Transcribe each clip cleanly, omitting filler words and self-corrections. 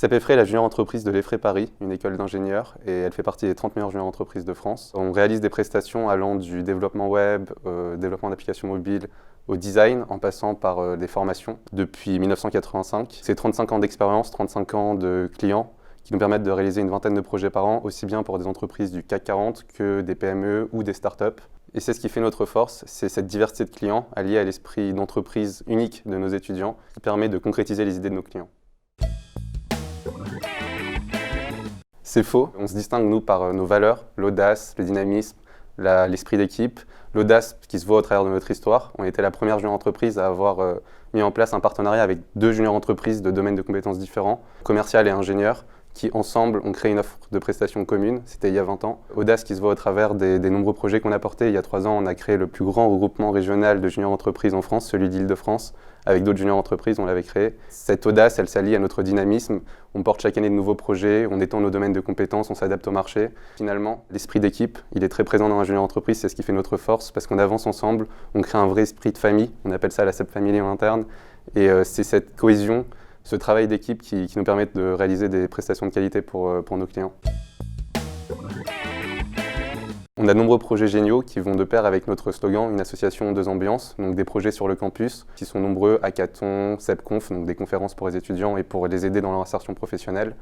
CEP-EFRE est la junior entreprise de l'EFRE Paris, une école d'ingénieurs, et elle fait partie des 30 meilleures junior entreprises de France. On réalise des prestations allant du développement web, développement d'applications mobiles, au design, en passant par des formations depuis 1985. C'est 35 ans d'expérience, 35 ans de clients qui nous permettent de réaliser une vingtaine de projets par an, aussi bien pour des entreprises du CAC 40 que des PME ou des startups. Et c'est ce qui fait notre force, c'est cette diversité de clients alliée à l'esprit d'entreprise unique de nos étudiants qui permet de concrétiser les idées de nos clients. C'est faux, on se distingue nous par nos valeurs, l'audace, le dynamisme, l'esprit d'équipe, l'audace qui se voit au travers de notre histoire. On était la première junior entreprise à avoir mis en place un partenariat avec 2 junior entreprises de domaines de compétences différents, commercial et ingénieur, qui ensemble ont créé une offre de prestations commune, c'était il y a 20 ans. Audace qui se voit au travers des nombreux projets qu'on a portés. Il y a 3 ans, on a créé le plus grand regroupement régional de junior entreprises en France, celui d'Île-de-France, avec d'autres junior entreprises, on l'avait créé. Cette audace, elle s'allie à notre dynamisme. On porte chaque année de nouveaux projets, on étend nos domaines de compétences, on s'adapte au marché. Finalement, l'esprit d'équipe, il est très présent dans la junior entreprise, c'est ce qui fait notre force, parce qu'on avance ensemble, on crée un vrai esprit de famille, on appelle ça la CEP Family en interne, et c'est cette cohésion, ce travail d'équipe qui nous permet de réaliser des prestations de qualité pour nos clients. On a de nombreux projets géniaux qui vont de pair avec notre slogan, une association 2 ambiances, donc des projets sur le campus qui sont nombreux, hackathons, CEPConf, donc des conférences pour les étudiants et pour les aider dans leur insertion professionnelle.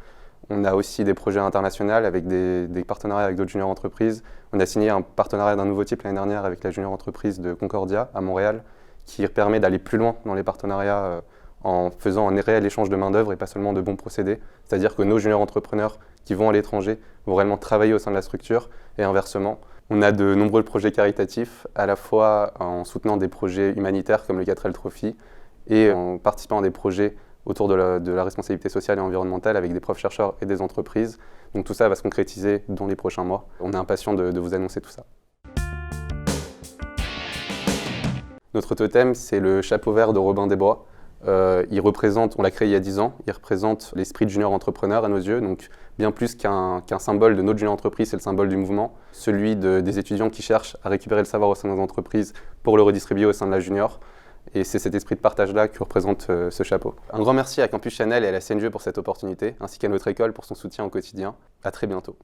On a aussi des projets internationaux avec des partenariats avec d'autres junior entreprises. On a signé un partenariat d'un nouveau type l'année dernière avec la junior entreprise de Concordia à Montréal qui permet d'aller plus loin dans les partenariats en faisant un réel échange de main-d'œuvre et pas seulement de bons procédés. C'est-à-dire que nos juniors entrepreneurs qui vont à l'étranger vont réellement travailler au sein de la structure et inversement. On a de nombreux projets caritatifs, à la fois en soutenant des projets humanitaires comme le 4L Trophy et en participant à des projets autour de la responsabilité sociale et environnementale avec des profs chercheurs et des entreprises. Donc tout ça va se concrétiser dans les prochains mois. On est impatient de vous annoncer tout ça. Notre totem, c'est le chapeau vert de Robin des Bois. Il représente, on l'a créé il y a 10 ans, il représente l'esprit de junior entrepreneur à nos yeux, donc bien plus qu'un symbole de notre junior entreprise, c'est le symbole du mouvement, celui des étudiants qui cherchent à récupérer le savoir au sein de nos entreprises pour le redistribuer au sein de la junior. Et c'est cet esprit de partage-là que représente ce chapeau. Un grand merci à Campus Chanel et à la CNJE pour cette opportunité, ainsi qu'à notre école pour son soutien au quotidien. À très bientôt.